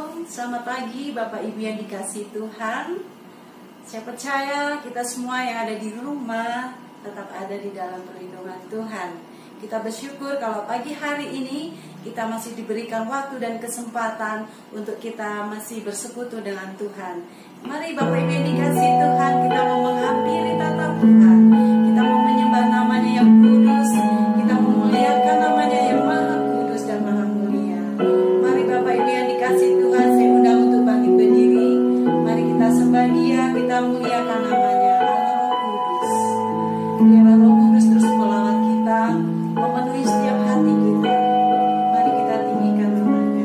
Selamat pagi Bapak Ibu yang dikasihi Tuhan. Saya percaya kita semua yang ada di rumah tetap ada di dalam perlindungan Tuhan. Kita bersyukur kalau pagi hari ini kita masih diberikan waktu dan kesempatan untuk kita masih bersekutu dengan Tuhan. Mari Bapak Ibu yang dikasihi Tuhan, kita mau menghampiri tatap Tuhan. Kita mau menyembah namanya yang kudus, kita mau memuliakan namanya yang maha kudus dan maha mulia. Mari Bapak Ibu yang dikasihi Tuhan, saya undang untuk bangkit berdiri. Mari kita sembah Dia, kita muliakan namanya Allah Roh Kudus. Biarlah Roh Kudus terus melawat kita, memenuhi setiap hati kita. Mari kita tinggikan namanya.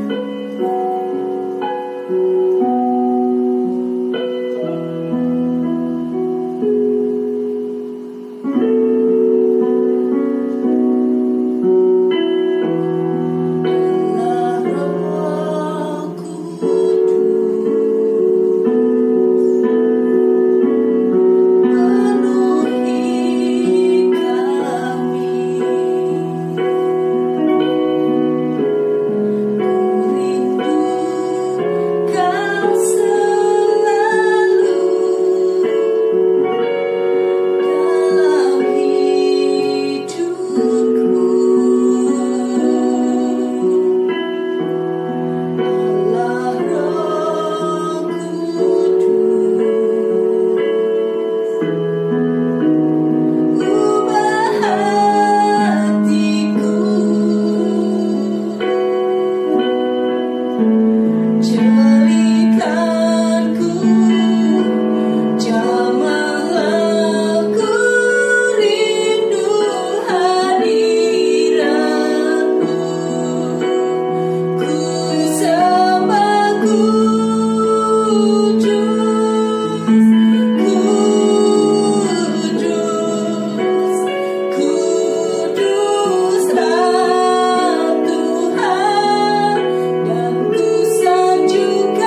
Tuhan, dan ku sanjung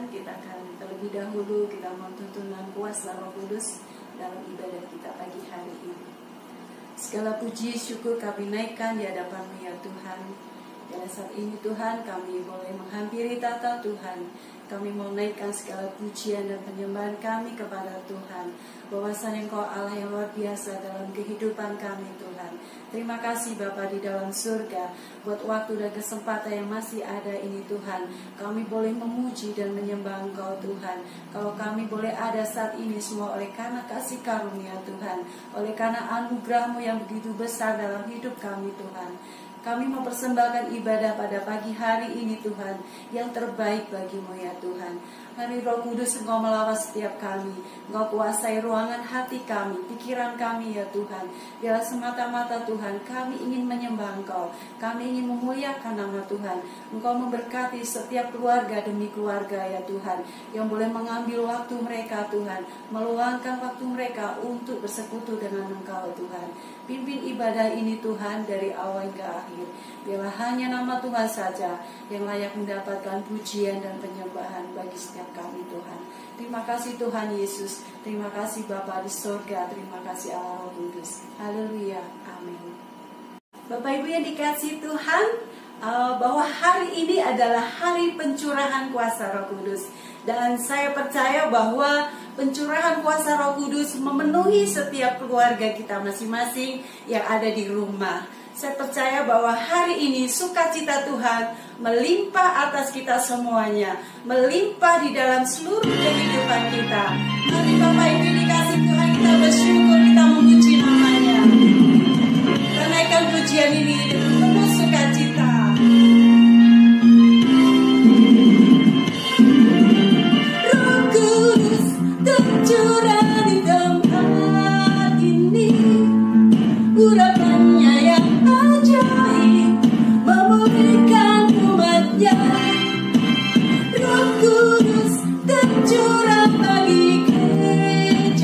Tuhan, kita akan terlebih dahulu kita mohon tuntunan kuasa Roh Kudus dalam ibadah kita pagi hari ini. Segala puji syukur kami naikkan di hadapan-Mu ya Tuhan. Pada saat ini Tuhan, kami boleh menghampiri tata Tuhan. Kami mau naikkan segala pujian dan penyembahan kami kepada Tuhan. Bahwasanya Engkau Allah yang luar biasa dalam kehidupan kami Tuhan. Terima kasih Bapa di dalam surga buat waktu dan kesempatan yang masih ada ini Tuhan. Kami boleh memuji dan menyembah Engkau Tuhan. Kalau kami boleh ada saat ini semua oleh karena kasih karunia Tuhan. Oleh karena anugerah-Mu yang begitu besar dalam hidup kami Tuhan. Kami mempersembahkan ibadah pada pagi hari ini Tuhan, yang terbaik bagi-Mu ya Tuhan. Hari Roh Kudus, Engkau melawat setiap kami. Engkau kuasai ruangan hati kami, pikiran kami ya Tuhan. Biarlah semata-mata Tuhan, kami ingin menyembah Engkau. Kami ingin memuliakan nama Tuhan. Engkau memberkati setiap keluarga demi keluarga ya Tuhan, yang boleh mengambil waktu mereka Tuhan, meluangkan waktu mereka untuk bersekutu dengan Engkau Tuhan. Pimpin ibadah ini Tuhan dari awal hingga akhir. Biarlah hanya nama Tuhan saja yang layak mendapatkan pujian dan penyembahan bagi setiap kami Tuhan. Terima kasih Tuhan Yesus. Terima kasih Bapa di surga. Terima kasih Allah Roh Kudus. Haleluya. Amin. Bapak Ibu yang dikasihi Tuhan, bahwa hari ini adalah hari pencurahan kuasa Roh Kudus. Dan saya percaya bahwa pencurahan kuasa Roh Kudus memenuhi setiap keluarga kita masing-masing yang ada di rumah. Saya percaya bahwa hari ini sukacita Tuhan melimpah atas kita semuanya, melimpah di dalam seluruh kehidupan kita. Mari Bapak Ibu dikasih Tuhan, kita bersyukur, kita memuji namanya. Kita naikkan pujian ini dengan penuh sukacita. Roh Kudus tercurah di tempat ini, urapannya yang ajaib memulihkan umatnya. Roh Kudus tercurah bagi gereja.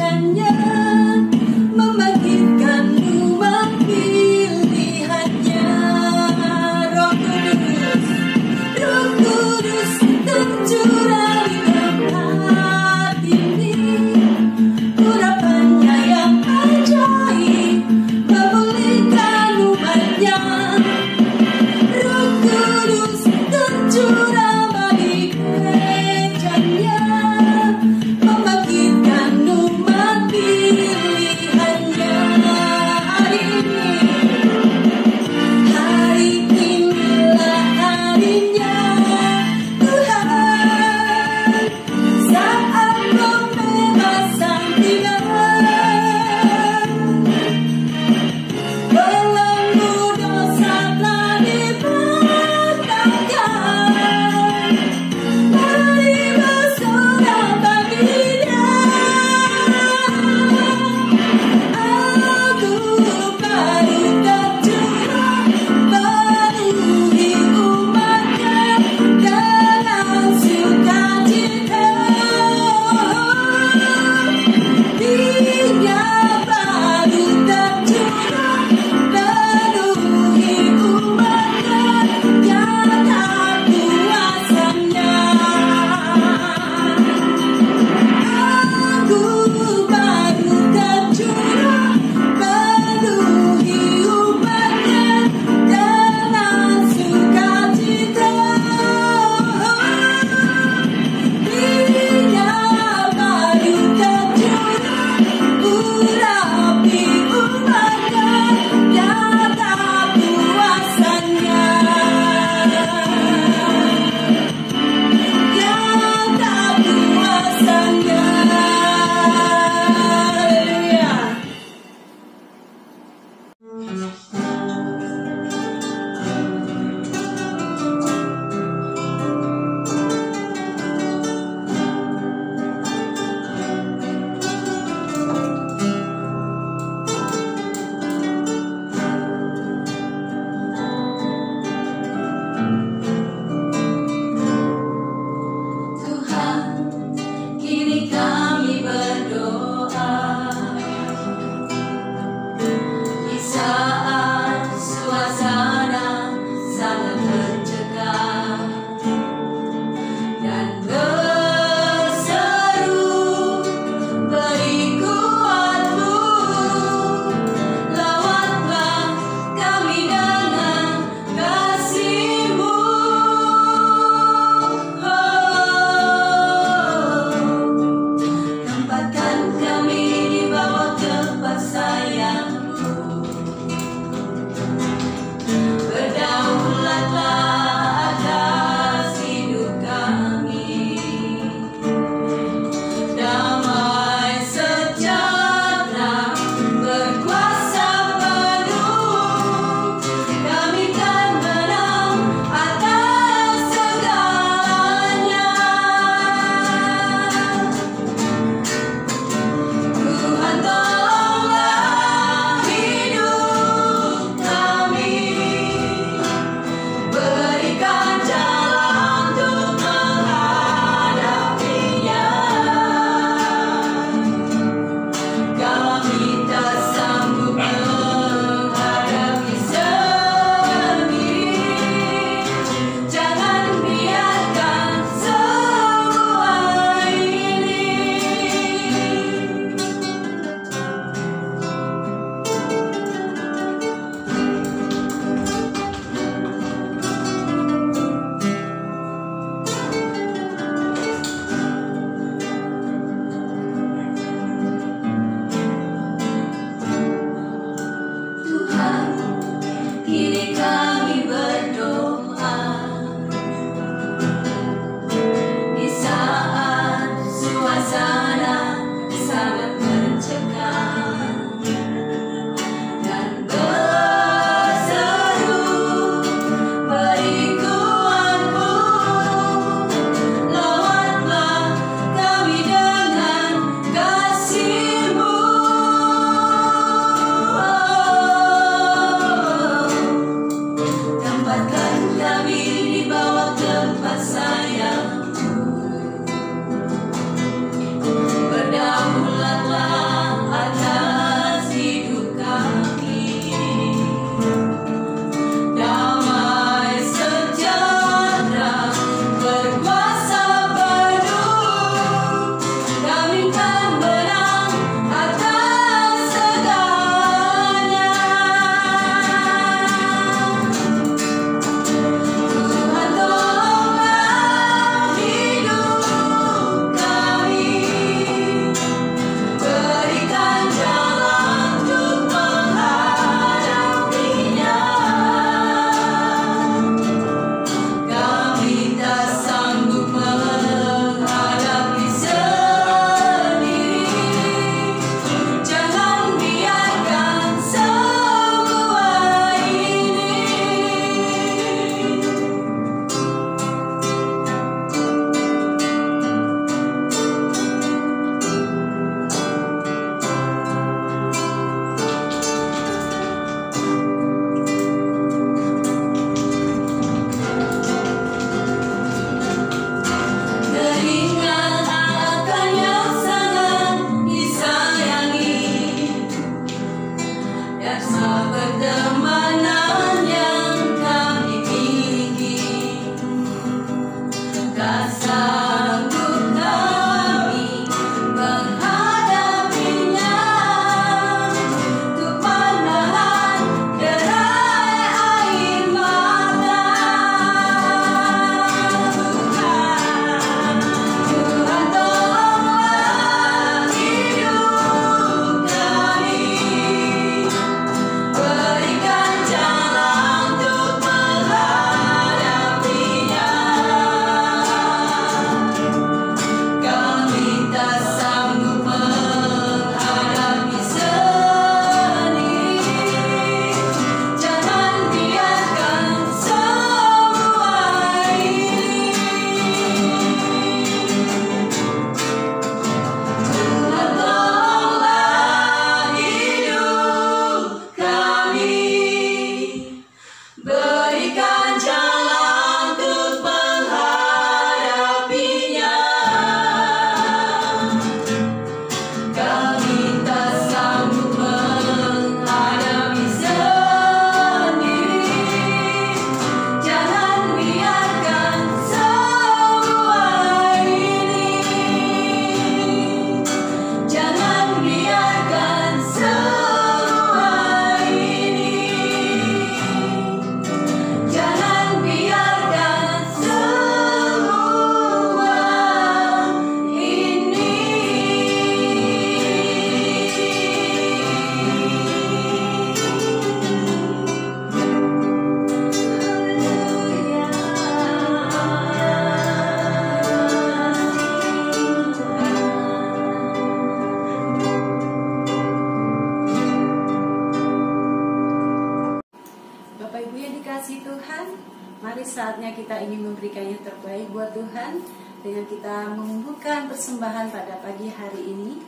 saatnya kita ingin memberikan yang terbaik buat Tuhan dengan kita mengumpulkan persembahan pada pagi hari ini.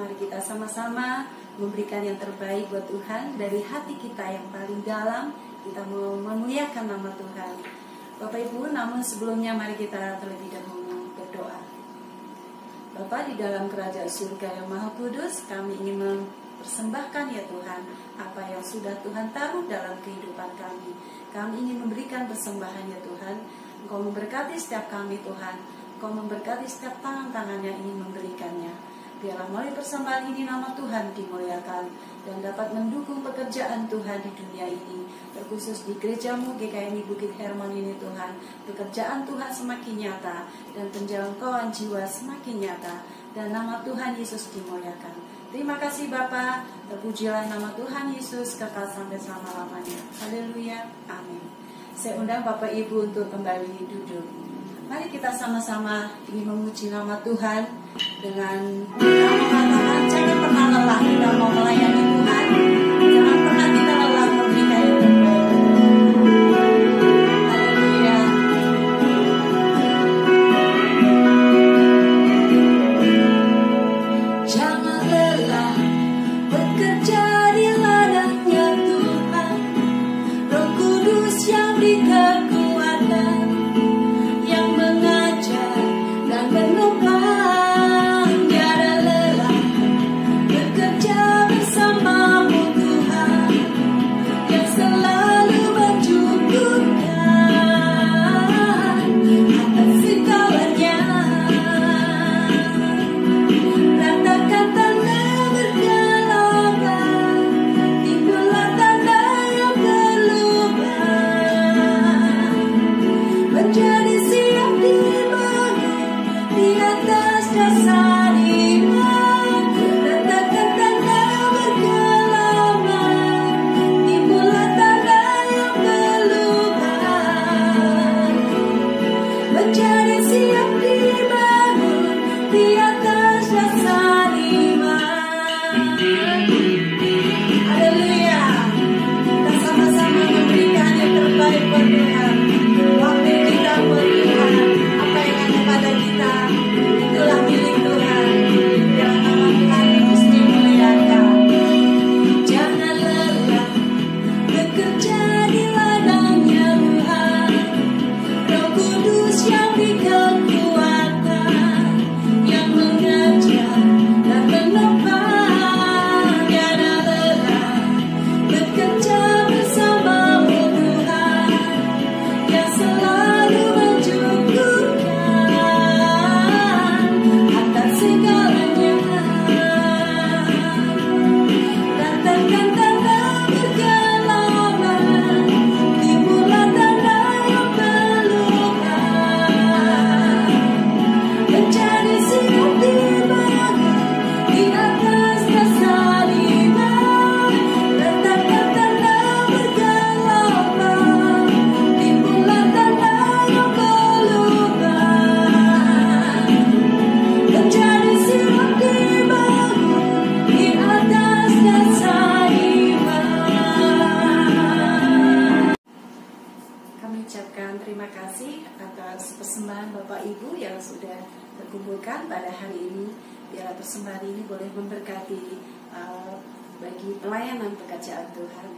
Mari kita sama-sama memberikan yang terbaik buat Tuhan dari hati kita yang paling dalam. Kita mau memuliakan nama Tuhan. Bapak Ibu, namun sebelumnya mari kita terlebih dahulu berdoa. Bapa di dalam kerajaan surga yang maha kudus, kami ingin mempersembahkan ya Tuhan apa yang sudah Tuhan taruh dalam kehidupan kami. Kami ingin memberikan persembahan ya Tuhan. Engkau memberkati setiap kami Tuhan. Engkau memberkati setiap tangan-tangan yang ingin memberikannya. Biarlah melalui persembahan ini nama Tuhan dimuliakan dan dapat mendukung pekerjaan Tuhan di dunia ini. Terkhusus di gerejamu GKMI Bukit Hermon ini Tuhan. Pekerjaan Tuhan semakin nyata dan penjangkauan jiwa semakin nyata. Dan nama Tuhan Yesus dimuliakan. Terima kasih Bapa, terpujilah nama Tuhan Yesus kekal sampai selama-lamanya. Haleluya, amin. Saya undang Bapak Ibu untuk kembali duduk. Mari kita sama-sama ingin memuji nama Tuhan dengan kita mengatakan jangan pernah lelah kita mau melayani Tuhan. Jangan pernah kita lelah memberikan yang terbaik. Haleluya. Jangan lelah bekerja di ladangnya Tuhan. Roh Kudus yang beri kekuatan, yang mengajar dan menopang. Tiada lelah bekerja bersamamu Tuhan, yang selalu mencukupkan atas segalanya. Ratakan tanda bergelora, timbullah tanda yang berlubang, menjadi siap dibangun di atas dasar iman. Ratakan tanda bergelora, timbullah tanda yang berlubang, menjadi siap dibangun di atas dasar iman. Haleluya. Kita sama-sama memberikan yang terbaik buat Tuhan. Waktu kita buat Tuhan, apa yang ada pada kita, itulah milik Tuhan. Biarlah nama Tuhan terus dimuliakan. Jangan lelah bekerja di ladangnya Tuhan. Roh Kudus yang beri kekuatan, yang mengajar dan menopang. Tiada lelah bekerja bersamamu Tuhan, yang selalu mencukupkan atas segalanya. Ratakan tanda bergelora, timbullah tanda yang berlubang, menjadi siap dibangun di atas dasar iman. Ratakan tanda bergelora, timbullah tanda yang berlubang, menjadi siap dibangun di atas dasar iman. Kami ucapkan terima kasih atas persembahan Bapak Ibu yang sudah terkumpulkan pada hari ini. Biarlah persembahan ini boleh memberkati bagi pelayanan pekerjaan Tuhan.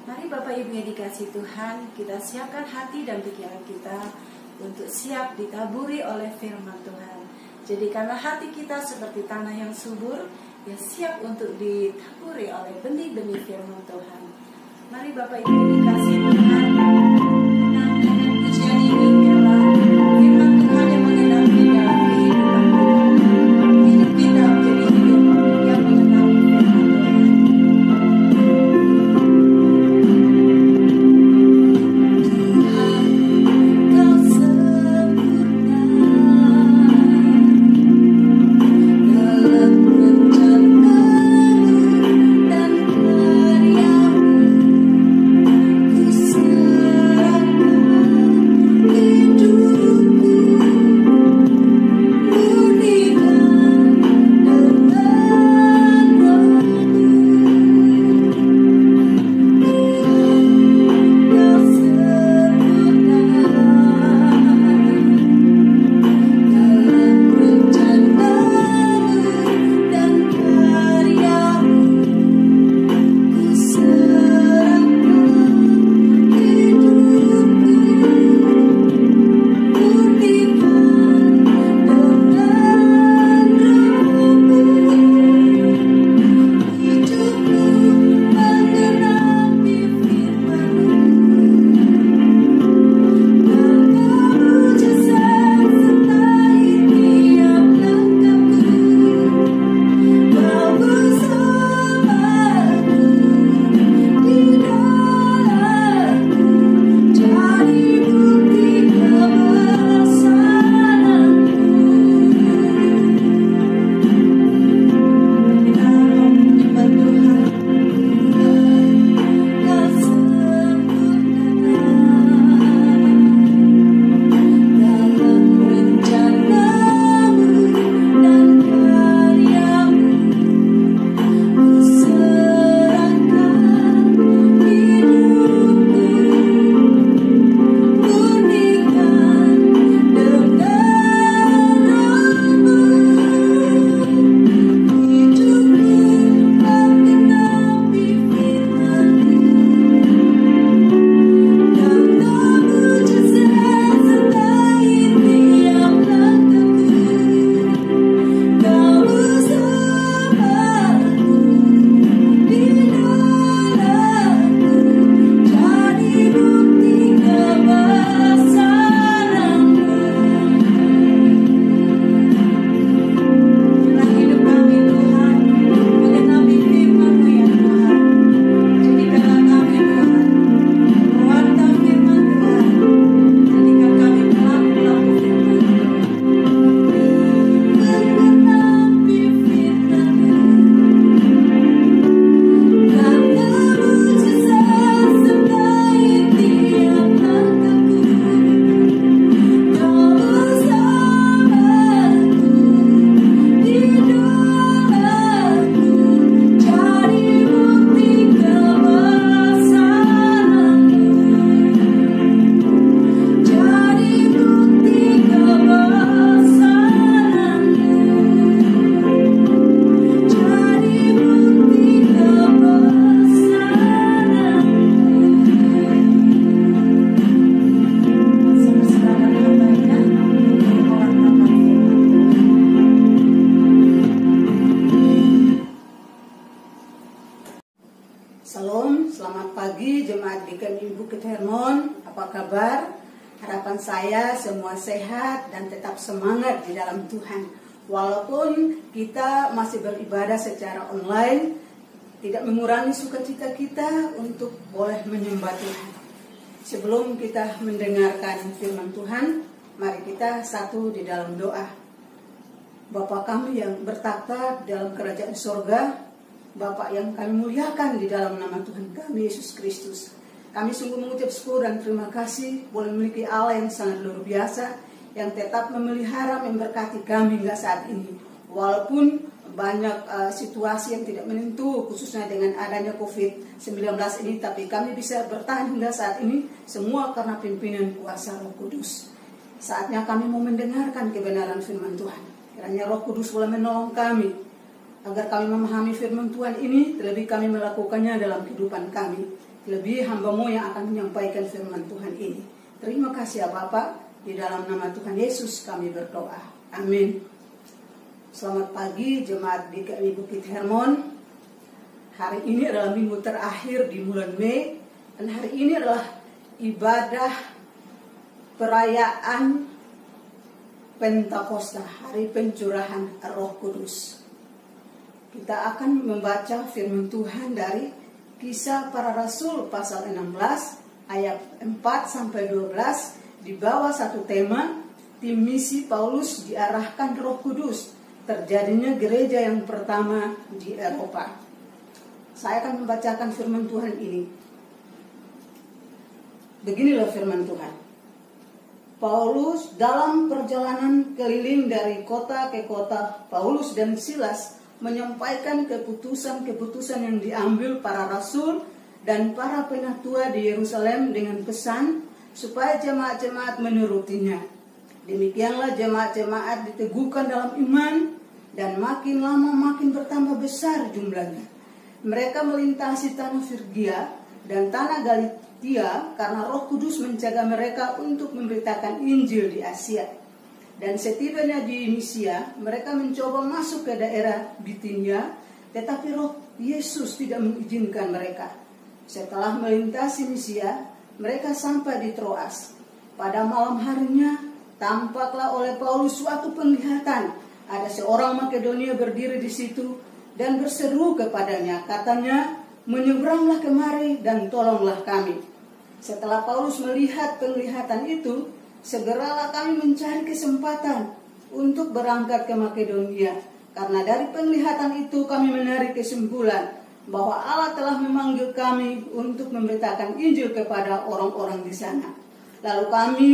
Mari Bapak Ibu yang dikasihi Tuhan, kita siapkan hati dan pikiran kita untuk siap ditaburi oleh firman Tuhan. Jadikanlah hati kita seperti tanah yang subur, yang siap untuk ditaburi oleh benih-benih firman Tuhan. Mari Bapak Ibu yang dikasihi Tuhan, menyanyikan pujian ini biarlah firman Tuhan yang menggenapi dalam kehidupan kita. Hidup kita menjadi hidup yang mengenal firman Tuhan. Tuhan, Kau sempurna dalam rencanamu dan karyamu. Ku kabar? Harapan saya semua sehat dan tetap semangat di dalam Tuhan. Walaupun kita masih beribadah secara online, tidak mengurangi sukacita kita untuk boleh menyembah Tuhan. Sebelum kita mendengarkan firman Tuhan, mari kita satu di dalam doa. Bapa kami yang bertata dalam kerajaan sorga, Bapa yang kami muliakan di dalam nama Tuhan kami Yesus Kristus. Kami sungguh mengucap syukur dan terima kasih boleh memiliki Allah yang sangat luar biasa, yang tetap memelihara, memberkati kami hingga saat ini. Walaupun banyak situasi yang tidak menentu, khususnya dengan adanya COVID-19 ini, tapi kami bisa bertahan hingga saat ini, semua karena pimpinan kuasa Roh Kudus. Saatnya kami mau mendengarkan kebenaran firman Tuhan. Kiranya Roh Kudus boleh menolong kami, agar kami memahami firman Tuhan ini, terlebih kami melakukannya dalam kehidupan kami. Lebih hamba-Mu yang akan menyampaikan firman Tuhan ini. Terima kasih ya Bapak, di dalam nama Tuhan Yesus kami berdoa. Amin. Selamat pagi jemaat GKI Bukit Hermon. Hari ini adalah minggu terakhir di bulan Mei, dan hari ini adalah ibadah perayaan Pentakosta, hari pencurahan Roh Kudus. Kita akan membaca firman Tuhan dari Kisah Para Rasul pasal 16 ayat 4-12 di bawah satu tema, tim misi Paulus diarahkan Roh Kudus, terjadinya gereja yang pertama di Eropa. Saya akan membacakan firman Tuhan ini. Beginilah firman Tuhan. Paulus dalam perjalanan keliling dari kota ke kota, Paulus dan Silas menyampaikan keputusan-keputusan yang diambil para rasul dan para penatua di Yerusalem dengan pesan supaya jemaat-jemaat menurutinya. Demikianlah jemaat-jemaat diteguhkan dalam iman dan makin lama makin bertambah besar jumlahnya. Mereka melintasi tanah Frigia dan tanah Galatia karena Roh Kudus menjaga mereka untuk memberitakan Injil di Asia. Dan setibanya di Misia, mereka mencoba masuk ke daerah Bitinia, tetapi Roh Yesus tidak mengizinkan mereka. Setelah melintasi Misia, mereka sampai di Troas. Pada malam harinya, tampaklah oleh Paulus suatu penglihatan. Ada seorang Makedonia berdiri di situ dan berseru kepadanya, katanya, "Menyeberanglah kemari dan tolonglah kami." Setelah Paulus melihat penglihatan itu, segeralah kami mencari kesempatan untuk berangkat ke Makedonia. Karena dari penglihatan itu kami menarik kesimpulan bahwa Allah telah memanggil kami untuk memberitakan Injil kepada orang-orang di sana. Lalu kami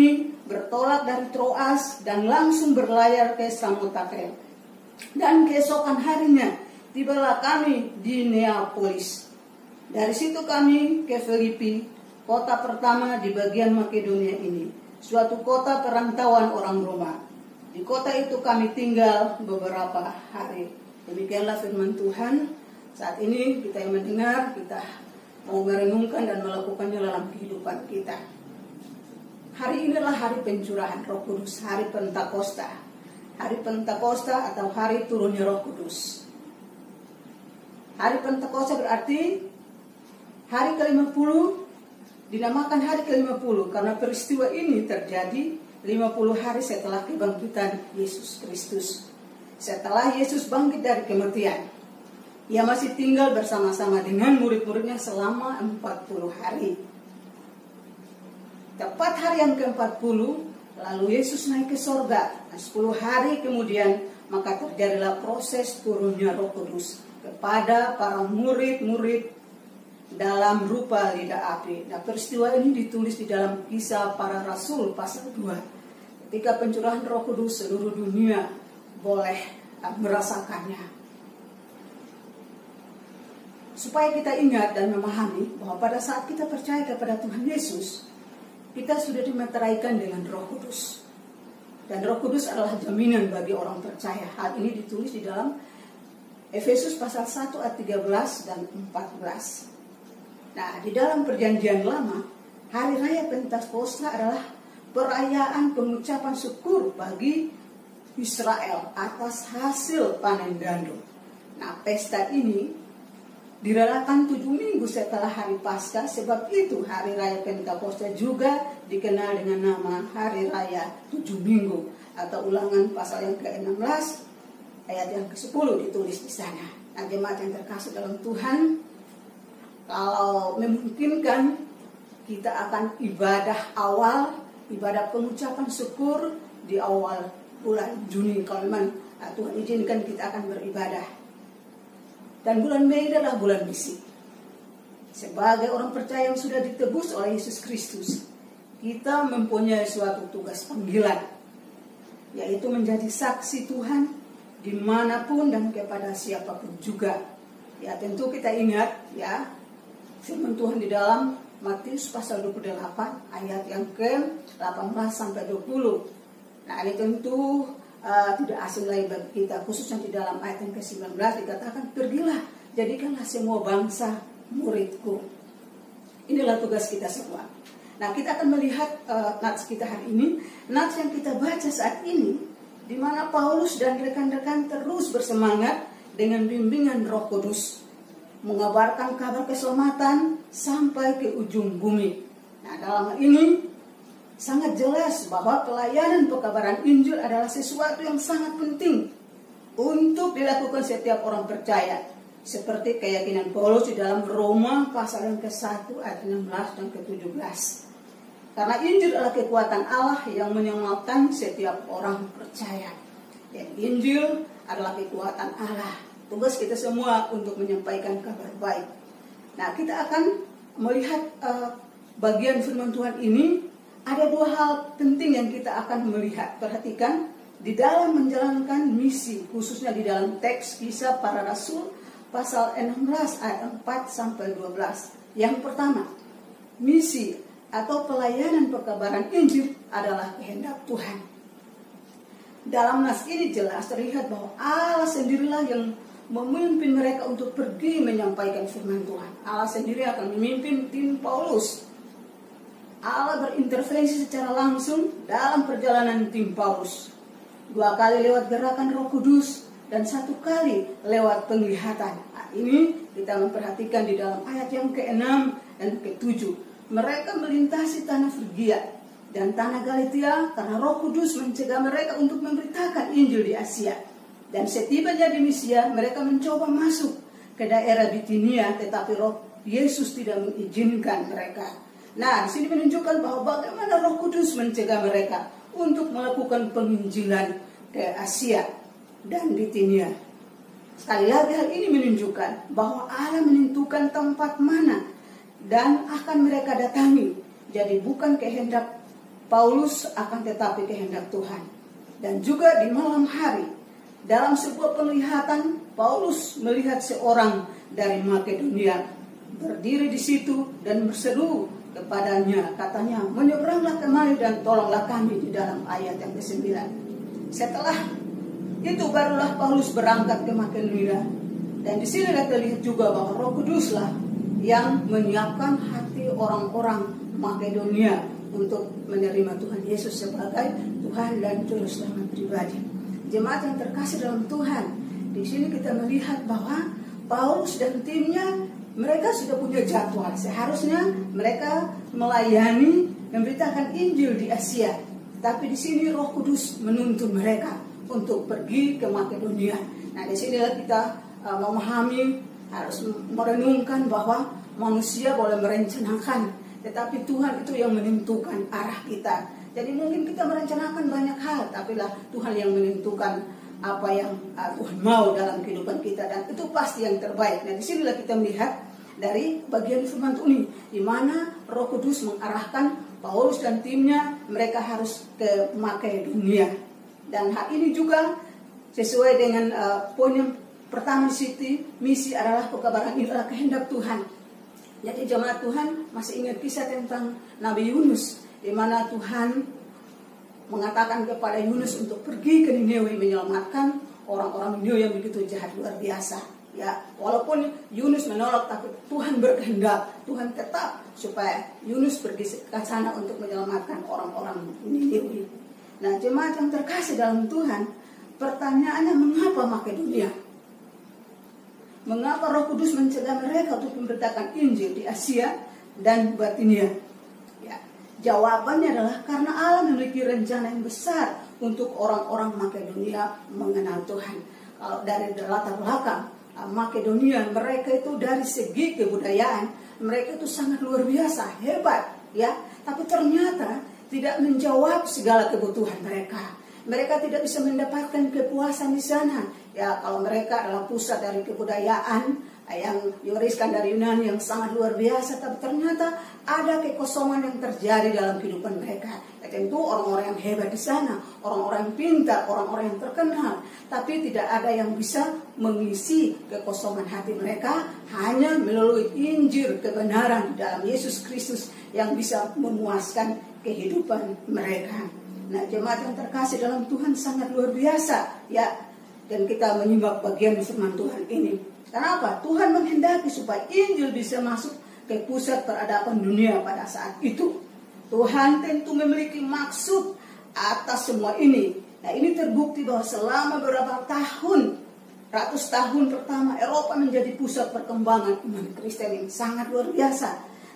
bertolak dari Troas dan langsung berlayar ke Samotake. Dan keesokan harinya tibalah kami di Neapolis. Dari situ kami ke Filipi, kota pertama di bagian Makedonia ini, suatu kota perantauan orang Roma. Di kota itu kami tinggal beberapa hari. Demikianlah firman Tuhan. Saat ini kita yang mendengar, kita mau merenungkan dan melakukannya dalam kehidupan kita. Hari ini adalah hari pencurahan Roh Kudus, hari Pentakosta. Hari Pentakosta atau hari turunnya Roh Kudus. Hari Pentakosta berarti hari ke-50, dinamakan hari ke-50 karena peristiwa ini terjadi 50 hari setelah kebangkitan Yesus Kristus. Setelah Yesus bangkit dari kematian, ia masih tinggal bersama-sama dengan murid-muridnya selama 40 hari. Tepat hari yang ke-40, lalu Yesus naik ke sorga. 10 hari kemudian, maka terjadilah proses turunnya Roh Kudus kepada para murid-murid dalam rupa lidah api. Nah, peristiwa ini ditulis di dalam Kisah Para Rasul pasal 2. Ketika pencurahan Roh Kudus, seluruh dunia boleh merasakannya. Supaya kita ingat dan memahami bahwa pada saat kita percaya kepada Tuhan Yesus, kita sudah dimeteraikan dengan Roh Kudus. Dan Roh Kudus adalah jaminan bagi orang percaya. Hal ini ditulis di dalam Efesus pasal 1 ayat 13 dan 14. Nah, di dalam perjanjian lama, hari raya Pentakosta adalah perayaan pengucapan syukur bagi Israel atas hasil panen gandum. Nah, pesta ini direlakan 7 minggu setelah hari Paskah. Sebab itu hari raya Pentakosta juga dikenal dengan nama hari raya 7 minggu, atau Ulangan pasal yang ke-16 ayat yang ke-10 ditulis di sana. Nah, jemaat yang terkasih dalam Tuhan, kalau memungkinkan kita akan ibadah awal, ibadah pengucapan syukur di awal bulan Juni. Kalau memang Tuhan izinkan, kita akan beribadah. Dan bulan Mei adalah bulan misi. Sebagai orang percaya yang sudah ditebus oleh Yesus Kristus, kita mempunyai suatu tugas panggilan, yaitu menjadi saksi Tuhan dimanapun dan kepada siapapun juga. Ya, tentu kita ingat ya firman Tuhan di dalam Matius pasal 28 ayat yang ke-18 sampai 20. Nah, ini tentu tidak asing lagi bagi kita, khususnya di dalam ayat yang ke-19 dikatakan, pergilah, jadikanlah semua bangsa muridku. Inilah tugas kita semua. Nah, kita akan melihat nats kita hari ini, nats yang kita baca saat ini, di mana Paulus dan rekan-rekan terus bersemangat dengan bimbingan Roh Kudus, mengabarkan kabar keselamatan sampai ke ujung bumi. Nah, dalam hal ini sangat jelas bahwa pelayanan pekabaran Injil adalah sesuatu yang sangat penting untuk dilakukan setiap orang percaya, seperti keyakinan Paulus di dalam Roma pasal yang ke-1 ayat 16 dan ke-17. Karena Injil adalah kekuatan Allah yang menyelamatkan setiap orang percaya. Dan Injil adalah kekuatan Allah. Tugas kita semua untuk menyampaikan kabar baik. Nah, kita akan melihat bagian firman Tuhan ini. Ada 2 hal penting yang kita akan melihat. Perhatikan, di dalam menjalankan misi, khususnya di dalam teks Kisah Para Rasul pasal 16 ayat 4 sampai 12. Yang pertama, misi atau pelayanan pekabaran Injil adalah kehendak Tuhan. Dalam nas ini jelas terlihat bahwa Allah sendirilah yang memimpin mereka untuk pergi menyampaikan firman Tuhan. Allah sendiri akan memimpin tim Paulus. Allah berintervensi secara langsung dalam perjalanan tim Paulus. 2 kali lewat gerakan Roh Kudus dan 1 kali lewat penglihatan. Nah, ini kita memperhatikan di dalam ayat yang ke-6 dan ke-7. Mereka melintasi tanah Frigia dan tanah Galatia karena Roh Kudus mencegah mereka untuk memberitakan Injil di Asia. Dan setibanya di Misia, mereka mencoba masuk ke daerah Bitinia, tetapi Roh Yesus tidak mengizinkan mereka. Nah, di sini menunjukkan bahwa bagaimana Roh Kudus mencegah mereka untuk melakukan penginjilan ke Asia dan Bitinia. Sekali lagi hal ini menunjukkan bahwa Allah menentukan tempat mana dan akan mereka datangi. Jadi bukan kehendak Paulus, akan tetapi kehendak Tuhan. Dan juga di malam hari, dalam sebuah penglihatan, Paulus melihat seorang dari Makedonia berdiri di situ dan berseru kepadanya, katanya, menyeberanglah kemari dan tolonglah kami, di dalam ayat yang ke-9. Setelah itu barulah Paulus berangkat ke Makedonia. Dan di sini kita lihat juga bahwa Roh Kuduslah yang menyiapkan hati orang-orang Makedonia untuk menerima Tuhan Yesus sebagai Tuhan dan Juru Selamat pribadi. Jemaat yang terkasih dalam Tuhan, di sini kita melihat bahwa Paulus dan timnya, mereka sudah punya jadwal. Seharusnya mereka melayani, memberitakan Injil di Asia. Tapi di sini Roh Kudus menuntun mereka untuk pergi ke Makedonia. Nah, di sinilah kita memahami, harus merenungkan bahwa manusia boleh merencanakan, tetapi Tuhan itu yang menentukan arah kita. Jadi mungkin kita merencanakan banyak hal, tapi lah Tuhan yang menentukan apa yang Tuhan mau dalam kehidupan kita, dan itu pasti yang terbaik. Nah, disinilah kita melihat dari bagian firman Tuhan ini, di mana Roh Kudus mengarahkan Paulus dan timnya, mereka harus ke Makedonia. Dan hal ini juga sesuai dengan poin yang pertama di situ, misi adalah pekabaran, ini adalah kehendak Tuhan. Jadi jemaat Tuhan masih ingat kisah tentang Nabi Yunus, di mana Tuhan mengatakan kepada Yunus untuk pergi ke Niniwe menyelamatkan orang-orang Niniwe yang begitu jahat luar biasa. Ya, walaupun Yunus menolak, tapi Tuhan berkehendak, Tuhan tetap supaya Yunus pergi ke sana untuk menyelamatkan orang-orang Niniwe. Nah, jemaat yang terkasih dalam Tuhan, pertanyaannya mengapa Makedonia? Mengapa Roh Kudus mencegah mereka untuk memberitakan Injil di Asia dan Bitinia? Ya, jawabannya adalah karena Allah memiliki rencana yang besar untuk orang-orang Makedonia mengenal Tuhan. Kalau dari latar belakang Makedonia, mereka itu dari segi kebudayaan mereka itu sangat luar biasa, hebat, ya. Tapi ternyata tidak menjawab segala kebutuhan mereka. Mereka tidak bisa mendapatkan kepuasan di sana. Ya, kalau mereka adalah pusat dari kebudayaan yang diwariskan dari Yunani yang sangat luar biasa, tapi ternyata ada kekosongan yang terjadi dalam kehidupan mereka. Ya, tentu orang-orang yang hebat di sana, orang-orang yang pintar, orang-orang yang terkenal, tapi tidak ada yang bisa mengisi kekosongan hati mereka hanya melalui Injil kebenaran dalam Yesus Kristus yang bisa memuaskan kehidupan mereka. Nah, jemaat yang terkasih dalam Tuhan sangat luar biasa, ya. Dan kita menyimak bagian firman Tuhan ini. Kenapa? Tuhan menghendaki supaya Injil bisa masuk ke pusat peradaban dunia pada saat itu. Tuhan tentu memiliki maksud atas semua ini. Nah, ini terbukti bahwa selama beberapa tahun, ratus tahun pertama, Eropa menjadi pusat perkembangan iman Kristen yang sangat luar biasa.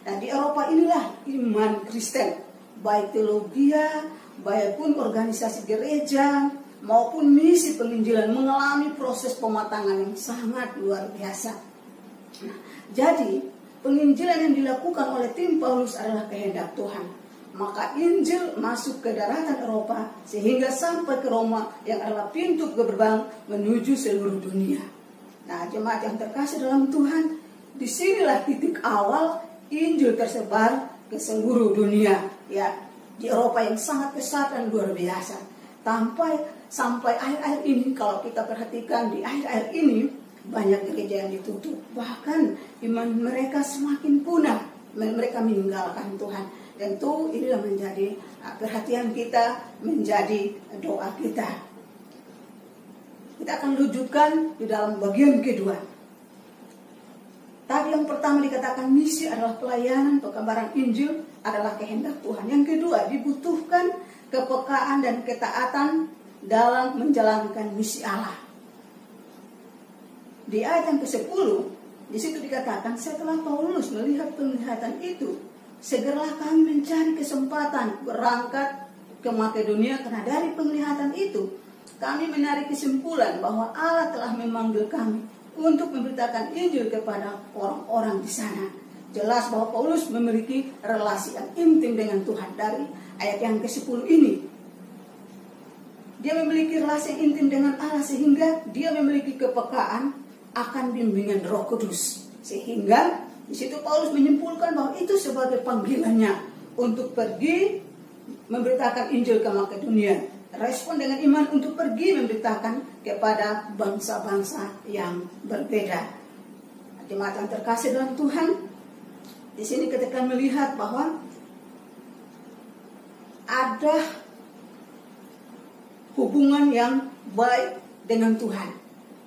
Nah, di Eropa inilah iman Kristen, baik teologia, baik pun organisasi gereja, maupun misi penginjilan mengalami proses pematangan yang sangat luar biasa. Nah, jadi penginjilan yang dilakukan oleh tim Paulus adalah kehendak Tuhan. Maka Injil masuk ke daratan Eropa sehingga sampai ke Roma yang adalah pintu gerbang menuju seluruh dunia. Nah, jemaat yang terkasih dalam Tuhan, disinilah titik awal Injil tersebar ke seluruh dunia, ya, di Eropa yang sangat besar dan luar biasa. Sampai akhir-akhir ini, kalau kita perhatikan di akhir-akhir ini, banyak gereja yang ditutup. Bahkan iman mereka semakin punah. Mereka meninggalkan Tuhan. Tentu inilah menjadi perhatian kita, menjadi doa kita. Kita akan lanjutkan di dalam bagian kedua. Tadi yang pertama dikatakan misi adalah pelayanan, pekabaran Injil adalah kehendak Tuhan. Yang kedua, dibutuhkan kepekaan dan ketaatan dalam menjalankan misi Allah. Di ayat yang ke-10, di situ dikatakan, setelah Paulus melihat penglihatan itu, segeralah kami mencari kesempatan berangkat ke Makedonia, karena dari penglihatan itu kami menarik kesimpulan bahwa Allah telah memanggil kami untuk memberitakan Injil kepada orang-orang di sana. Jelas bahwa Paulus memiliki relasi yang intim dengan Tuhan. Dari ayat yang ke-10 ini, dia memiliki relasi yang intim dengan Allah, sehingga dia memiliki kepekaan akan bimbingan Roh Kudus. Sehingga di situ Paulus menyimpulkan bahwa itu sebagai panggilannya untuk pergi memberitakan Injil ke Makedonia. Respon dengan iman untuk pergi memberitakan kepada bangsa-bangsa yang berbeda. Jemaat yang terkasih dalam Tuhan, di sini kita melihat bahwa ada hubungan yang baik dengan Tuhan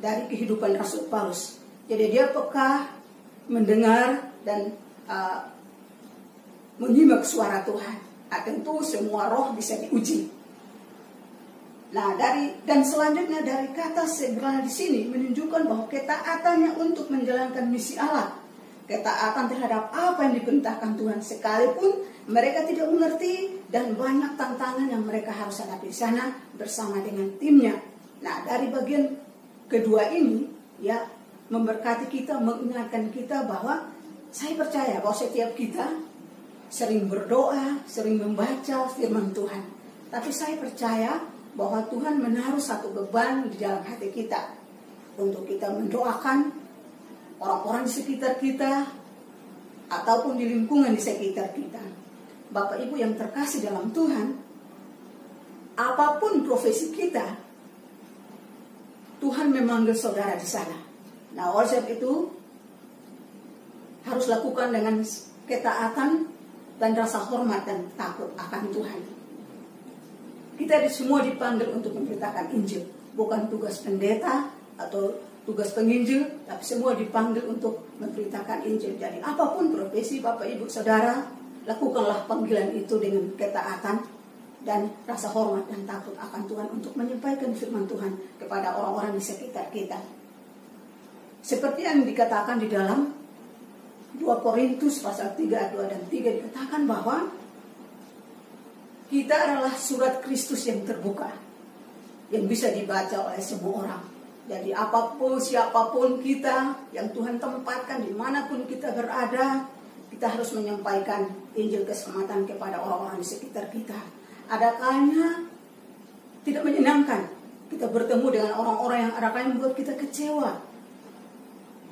dari kehidupan Rasul Paulus. Jadi dia peka mendengar dan menyimak suara Tuhan. Nah, tentu semua roh bisa diuji. Nah, dan selanjutnya dari kata segera di sini menunjukkan bahwa ketaatannya untuk menjalankan misi Allah, ketaatan terhadap apa yang diperintahkan Tuhan, sekalipun mereka tidak mengerti dan banyak tantangan yang mereka harus hadapi di sana bersama dengan timnya. Nah, dari bagian kedua ini, ya, memberkati kita, mengingatkan kita bahwa saya percaya bahwa setiap kita sering berdoa, sering membaca firman Tuhan. Tapi saya percaya bahwa Tuhan menaruh satu beban di dalam hati kita untuk kita mendoakan orang-orang di sekitar kita ataupun di lingkungan di sekitar kita. Bapak Ibu yang terkasih dalam Tuhan, apapun profesi kita, Tuhan memanggil saudara di sana. Nah, oleh sebab itu harus lakukan dengan ketaatan dan rasa hormat dan takut akan Tuhan. Kita semua dipanggil untuk memberitakan Injil, bukan tugas pendeta atau tugas penginjil, tapi semua dipanggil untuk memberitakan Injil. Jadi apapun profesi Bapak Ibu Saudara, lakukanlah panggilan itu dengan ketaatan dan rasa hormat dan takut akan Tuhan untuk menyampaikan firman Tuhan kepada orang-orang di sekitar kita. Seperti yang dikatakan di dalam 2 Korintus pasal 3, 2 dan 3 dikatakan bahwa kita adalah surat Kristus yang terbuka, yang bisa dibaca oleh semua orang. Jadi apapun, siapapun kita yang Tuhan tempatkan, dimanapun kita berada, kita harus menyampaikan Injil keselamatan kepada orang-orang di sekitar kita. Ada kalanya tidak menyenangkan kita bertemu dengan orang-orang yang ada kalanya membuat kita kecewa.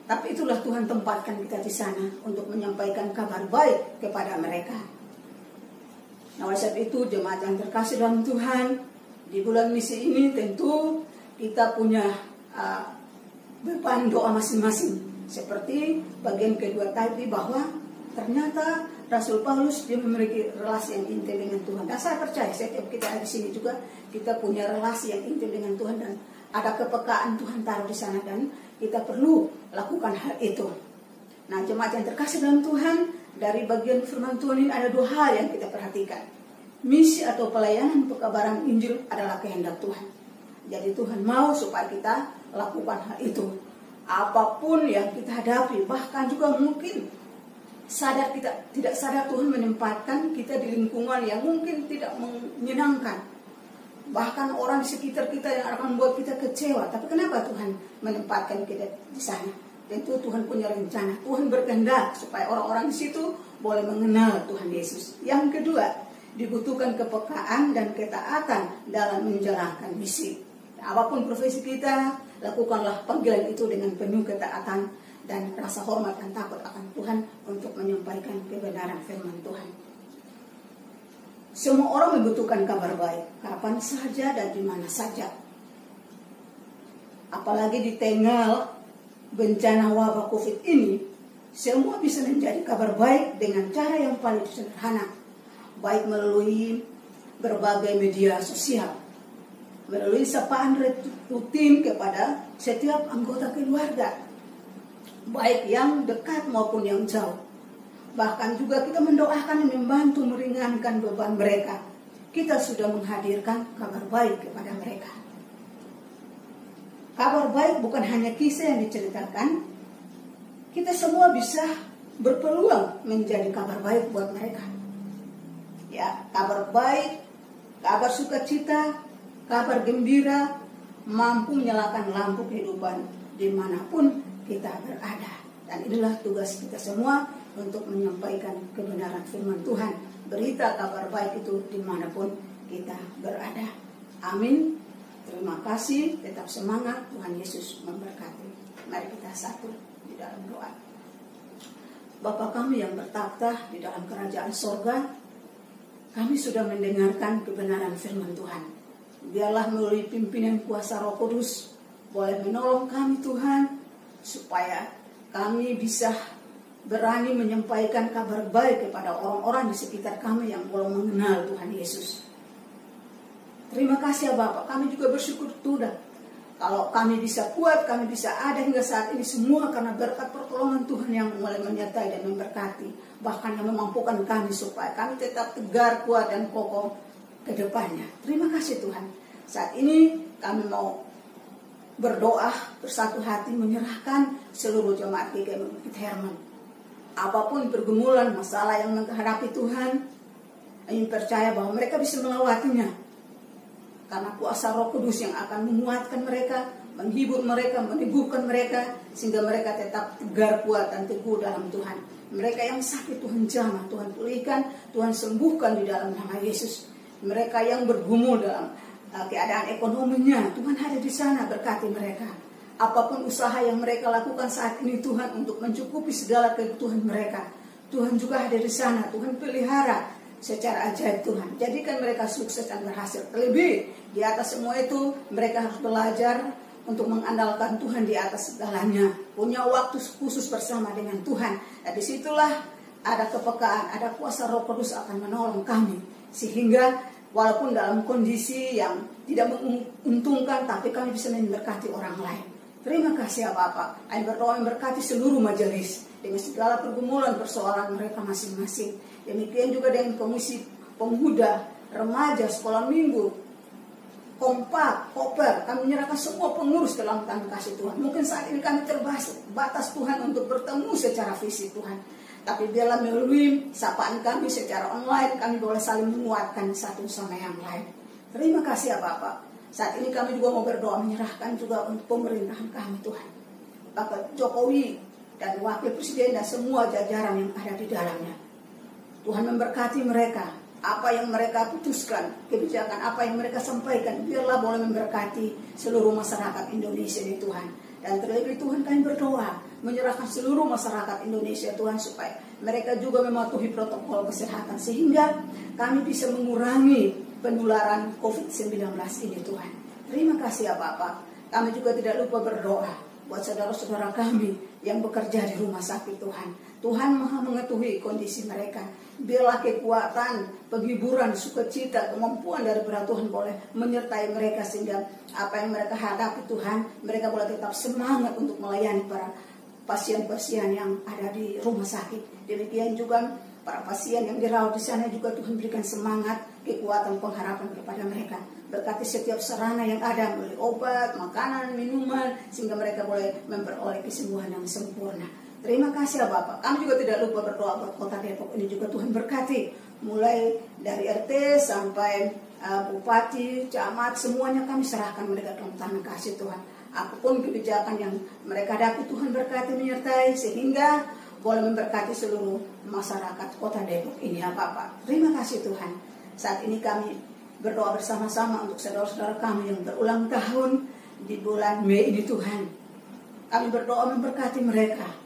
Tapi itulah Tuhan tempatkan kita di sana untuk menyampaikan kabar baik kepada mereka. Nah, oleh sebab itu jemaat yang terkasih dalam Tuhan, di bulan misi ini tentu kita punya beban doa masing-masing. Seperti bagian kedua tadi bahwa ternyata Rasul Paulus dia memiliki relasi yang intim dengan Tuhan. Dan saya percaya setiap kita di sini juga kita punya relasi yang intim dengan Tuhan dan ada kepekaan Tuhan taruh di sana dan kita perlu lakukan hal itu. Nah, jemaat yang terkasih dalam Tuhan, dari bagian firman Tuhan ini ada 2 hal yang kita perhatikan. Misi atau pelayanan pekabaran Injil adalah kehendak Tuhan. Jadi Tuhan mau supaya kita lakukan hal itu. Apapun yang kita hadapi, bahkan juga mungkin sadar kita tidak sadar Tuhan menempatkan kita di lingkungan yang mungkin tidak menyenangkan. Bahkan orang di sekitar kita yang akan membuat kita kecewa. Tapi kenapa Tuhan menempatkan kita di sana? Tentu Tuhan punya rencana. Tuhan berkehendak supaya orang-orang di situ boleh mengenal Tuhan Yesus. Yang kedua, dibutuhkan kepekaan dan ketaatan dalam menjalankan misi. Apapun profesi kita, lakukanlah panggilan itu dengan penuh ketaatan dan rasa hormat dan takut akan Tuhan untuk menyampaikan kebenaran firman Tuhan. Semua orang membutuhkan kabar baik, kapan saja dan di mana saja. Apalagi di tengah bencana wabah COVID ini, semua bisa menjadi kabar baik dengan cara yang paling sederhana, baik melalui berbagai media sosial, melalui sapaan rutin kepada setiap anggota keluarga, baik yang dekat maupun yang jauh. Bahkan juga kita mendoakan dan membantu meringankan beban mereka. Kita sudah menghadirkan kabar baik kepada mereka. Kabar baik bukan hanya kisah yang diceritakan. Kita semua bisa berpeluang menjadi kabar baik buat mereka. Ya, kabar baik, kabar sukacita, kabar gembira, mampu menyalakan lampu kehidupan dimanapun kita berada. Dan inilah tugas kita semua untuk menyampaikan kebenaran firman Tuhan. Berita kabar baik itu dimanapun kita berada. Amin. Terima kasih. Tetap semangat. Tuhan Yesus memberkati. Mari kita satu di dalam doa. Bapa kami yang bertakhta di dalam kerajaan sorga, kami sudah mendengarkan kebenaran firman Tuhan. Biarlah melalui pimpinan kuasa Roh Kudus boleh menolong kami Tuhan, supaya kami bisa berani menyampaikan kabar baik kepada orang-orang di sekitar kami yang belum mengenal Tuhan Yesus. Terima kasih ya Bapak, kami juga bersyukur Tuhan. Kalau kami bisa kuat, kami bisa ada hingga saat ini semua karena berkat pertolongan Tuhan yang mulai menyertai dan memberkati. Bahkan yang memampukan kami supaya kami tetap tegar, kuat dan kokoh ke depannya. Terima kasih Tuhan. Saat ini kami mau berdoa bersatu hati menyerahkan seluruh jemaat GKI Bukit Herman. Apapun pergumulan, masalah yang menghadapi Tuhan, kami percaya bahwa mereka bisa melewatinya. Karena kuasa Roh Kudus yang akan menguatkan mereka, menghibur mereka, menyembuhkan mereka, sehingga mereka tetap tegar, kuat dan teguh dalam Tuhan. Mereka yang sakit Tuhan jamah, Tuhan pulihkan, Tuhan sembuhkan di dalam nama Yesus. Mereka yang bergumul dalam keadaan ekonominya, Tuhan ada di sana, berkati mereka. Apapun usaha yang mereka lakukan saat ini Tuhan untuk mencukupi segala kebutuhan mereka, Tuhan juga ada di sana. Tuhan pelihara secara ajaib Tuhan. Jadikan mereka sukses dan berhasil. Terlebih di atas semua itu mereka harus belajar untuk mengandalkan Tuhan di atas segalanya. Punya waktu khusus bersama dengan Tuhan. Dan disitulah ada kepekaan, ada kuasa Roh Kudus akan menolong kami. Sehingga walaupun dalam kondisi yang tidak menguntungkan, tapi kami bisa memberkati orang lain. Terima kasih ya Bapak. Kami berdoa memberkati seluruh majelis dengan segala pergumulan persoalan mereka masing-masing. Demikian juga dengan komisi pemuda, remaja, sekolah minggu, kompak, koper, kami menyerahkan semua pengurus dalam tangan kasih Tuhan. Mungkin saat ini kami terbatas Tuhan untuk bertemu secara fisik Tuhan. Tapi biarlah melalui sapaan kami secara online, kami boleh saling menguatkan satu sama yang lain. Terima kasih ya Bapak. Saat ini kami juga mau berdoa menyerahkan juga untuk pemerintahan kami Tuhan. Bapak Jokowi dan Wakil Presiden dan semua jajaran yang ada di dalamnya. Tuhan memberkati mereka. Apa yang mereka putuskan, kebijakan apa yang mereka sampaikan, biarlah boleh memberkati seluruh masyarakat Indonesia ini Tuhan. Dan terlebih Tuhan kami berdoa, menyerahkan seluruh masyarakat Indonesia Tuhan, supaya mereka juga mematuhi protokol kesehatan, sehingga kami bisa mengurangi penularan COVID-19 ini Tuhan. Terima kasih ya Bapak. Kami juga tidak lupa berdoa buat saudara-saudara kami yang bekerja di rumah sakit Tuhan. Tuhan Maha mengetahui kondisi mereka. Biarlah kekuatan, penghiburan, sukacita, kemampuan daripada Tuhan boleh menyertai mereka, sehingga apa yang mereka hadapi Tuhan, mereka boleh tetap semangat untuk melayani para pasien-pasien yang ada di rumah sakit. Demikian juga para pasien yang dirawat di sana juga Tuhan berikan semangat, kekuatan, pengharapan kepada mereka. Berkati setiap sarana yang ada, mulai obat, makanan, minuman, sehingga mereka boleh memperoleh kesembuhan yang sempurna. Terima kasih ya Bapak. Kami juga tidak lupa berdoa buat Kota Depok ini juga Tuhan berkati. Mulai dari RT sampai Bupati, Camat, semuanya kami serahkan mereka dalam tangan kasih Tuhan. Apapun kebijakan yang mereka hadapi, Tuhan berkati menyertai, sehingga boleh memberkati seluruh masyarakat Kota Depok ini ya Bapak. Terima kasih Tuhan. Saat ini kami berdoa bersama-sama untuk saudara-saudara kami yang berulang tahun di bulan Mei ini Tuhan. Kami berdoa memberkati mereka.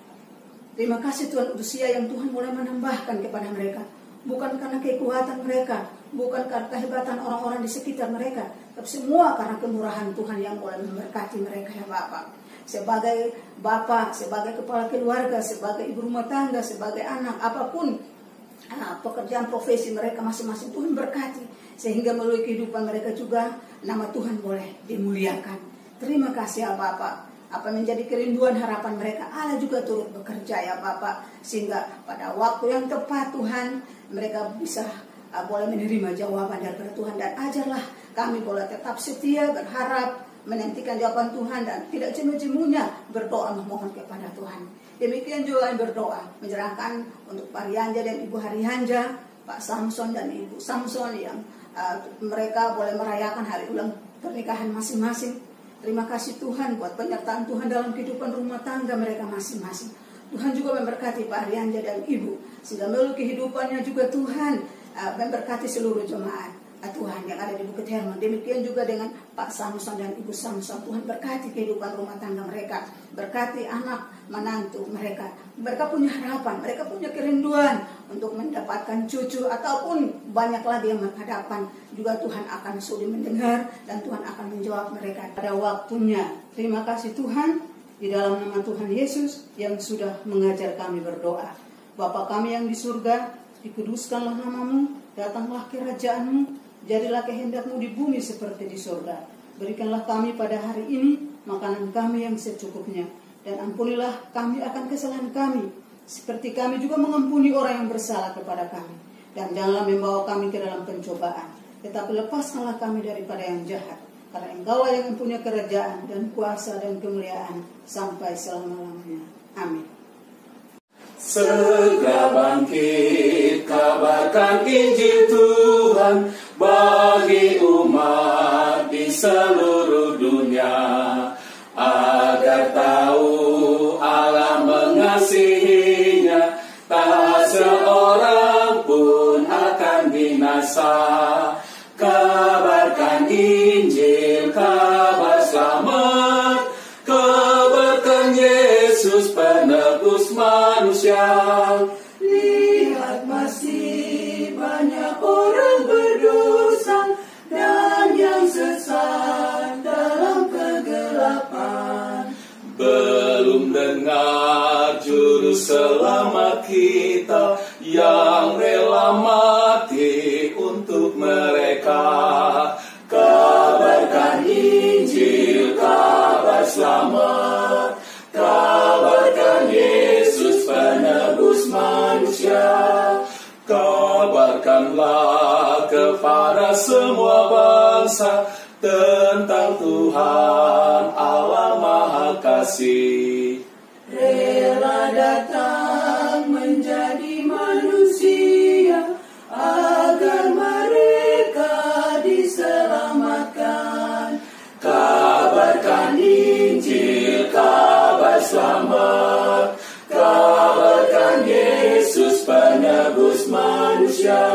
Terima kasih Tuhan, usia yang Tuhan mulai menambahkan kepada mereka. Bukan karena kekuatan mereka, bukan karena kehebatan orang-orang di sekitar mereka, tapi semua karena kemurahan Tuhan yang boleh memberkati mereka ya Bapak. Sebagai Bapak, sebagai kepala keluarga, sebagai ibu rumah tangga, sebagai anak, apapun pekerjaan profesi mereka masing-masing, Tuhan berkati. Sehingga melalui kehidupan mereka juga nama Tuhan boleh dimuliakan. Terima kasih ya Bapak. Apa menjadi kerinduan harapan mereka, Allah juga turut bekerja ya Bapak, sehingga pada waktu yang tepat Tuhan mereka bisa boleh menerima jawaban daripada Tuhan. Dan ajarlah kami boleh tetap setia, berharap, menantikan jawaban Tuhan, dan tidak jemu-jemunya berdoa memohon kepada Tuhan. Demikian juga kami berdoa menyerahkan untuk Pak Rianja dan Ibu Harihanja, Pak Samson dan Ibu Samson yang mereka boleh merayakan hari ulang pernikahan masing-masing. Terima kasih Tuhan buat penyertaan Tuhan dalam kehidupan rumah tangga mereka masing-masing. Tuhan juga memberkati Pak Rianja dan Ibu, sehingga melalui kehidupannya juga Tuhan memberkati seluruh jemaat Tuhan yang ada di Bukit Hermon. Demikian juga dengan Pak Samson dan Ibu Samson. Tuhan berkati kehidupan rumah tangga mereka, berkati anak menantu mereka. Mereka punya harapan, mereka punya kerinduan untuk mendapatkan cucu ataupun banyak lagi yang menghadapkan. Juga Tuhan akan sudi mendengar dan Tuhan akan menjawab mereka pada waktunya. Terima kasih Tuhan, di dalam nama Tuhan Yesus yang sudah mengajar kami berdoa. Bapa kami yang di surga, dikuduskanlah namamu, datanglah kerajaan-Mu, jadilah kehendak-Mu di bumi seperti di surga. Berikanlah kami pada hari ini makanan kami yang secukupnya, dan ampunilah kami akan kesalahan kami, seperti kami juga mengampuni orang yang bersalah kepada kami. Dan janganlah membawa kami ke dalam pencobaan, tetapi lepaskanlah kami daripada yang jahat. Karena Engkaulah yang mempunyai kerajaan dan kuasa dan kemuliaan sampai selama-lamanya. Amin. Segera bangkit, kabarkan Injil Tuhan bagi umat di seluruh dunia, agar tahu Allah mengasihinya, tak seorang pun akan binasa. Kabarkan Injil, kabar selamat, kabarkan Yesus penebus manusia. Lihat masih banyak orang berdosa dan yang sesat dalam kegelapan. Belum dengar juru selamat kita yang rela mati untuk mereka. Kabarkan Injil, kabar selamat, kabarkan Yesus penebus manusia. Kabarkanlah kepada semua bangsa tentang Tuhan Allah Maha Kasih. Rela datang menjadi manusia agar mereka diselamatkan. Kabarkan Injil, kabar selamat. Kabarkan Yesus penebus manusia.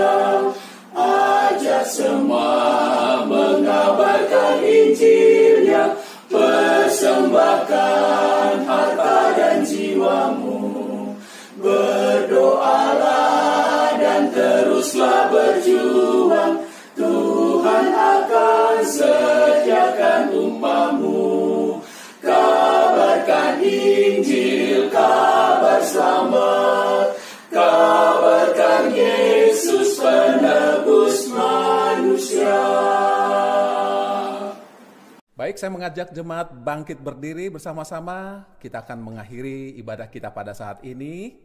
Ajak semua mengabarkan Injilnya. Persembahkan harta dan jiwamu. Berdoalah dan teruslah berjuang. Tuhan akan sediakan umpamamu. Kabarkan Injil, kabar selamat. Kabarkan Yesus penebus manusia. Baik, saya mengajak jemaat bangkit berdiri bersama-sama. Kita akan mengakhiri ibadah kita pada saat ini.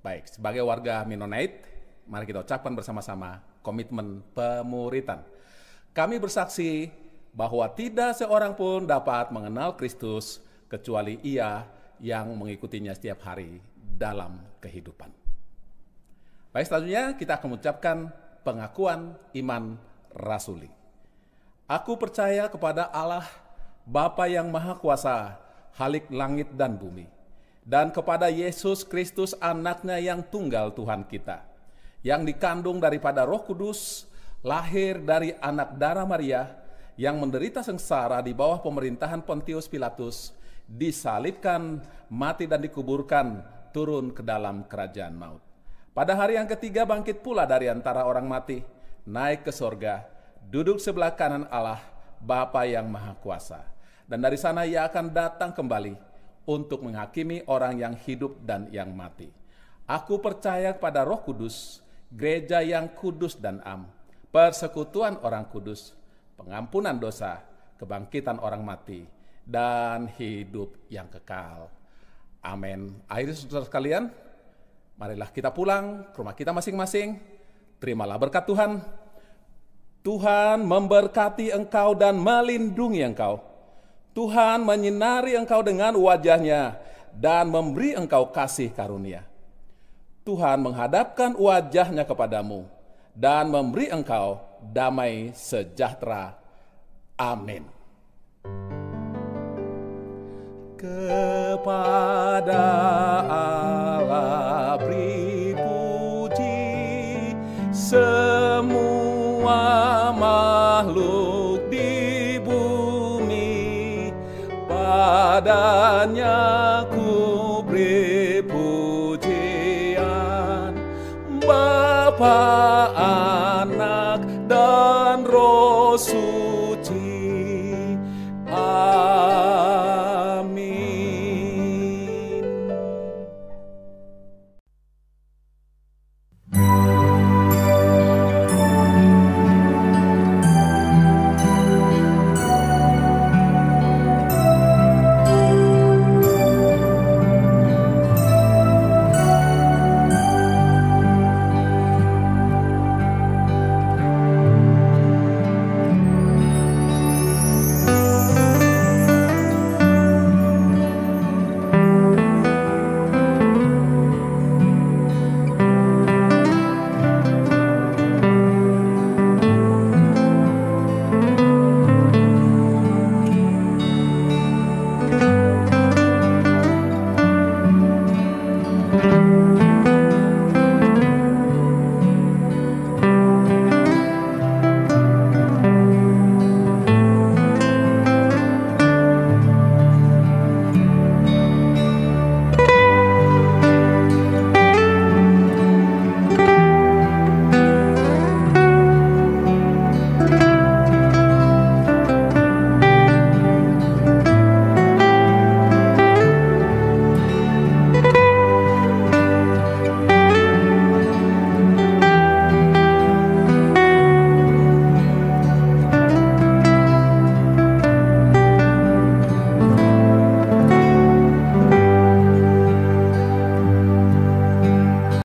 Baik, sebagai warga Mennonite, mari kita ucapkan bersama-sama komitmen pemuritan. Kami bersaksi bahwa tidak seorang pun dapat mengenal Kristus kecuali ia yang mengikutinya setiap hari dalam kehidupan. Baik, selanjutnya kita akan mengucapkan pengakuan iman rasuli. Aku percaya kepada Allah, Bapa yang Maha Kuasa, Khalik langit dan bumi, dan kepada Yesus Kristus anaknya yang tunggal Tuhan kita, yang dikandung daripada Roh Kudus, lahir dari anak darah Maria, yang menderita sengsara di bawah pemerintahan Pontius Pilatus, disalibkan, mati dan dikuburkan, turun ke dalam kerajaan maut. Pada hari yang ketiga bangkit pula dari antara orang mati, naik ke sorga, duduk sebelah kanan Allah, Bapa yang Maha Kuasa. Dan dari sana ia akan datang kembali untuk menghakimi orang yang hidup dan yang mati. Aku percaya kepada Roh Kudus, gereja yang kudus dan am, persekutuan orang kudus, pengampunan dosa, kebangkitan orang mati, dan hidup yang kekal. Amin. Akhirnya saudara sekalian, marilah kita pulang ke rumah kita masing-masing. Terimalah berkat Tuhan. Tuhan memberkati engkau dan melindungi engkau. Tuhan menyinari engkau dengan wajah-Nya dan memberi engkau kasih karunia. Tuhan menghadapkan wajah-Nya kepadamu dan memberi engkau damai sejahtera. Amin. Kepada Allah beri puji semua makhluk di bumi, padanya ku beri pujian Bapa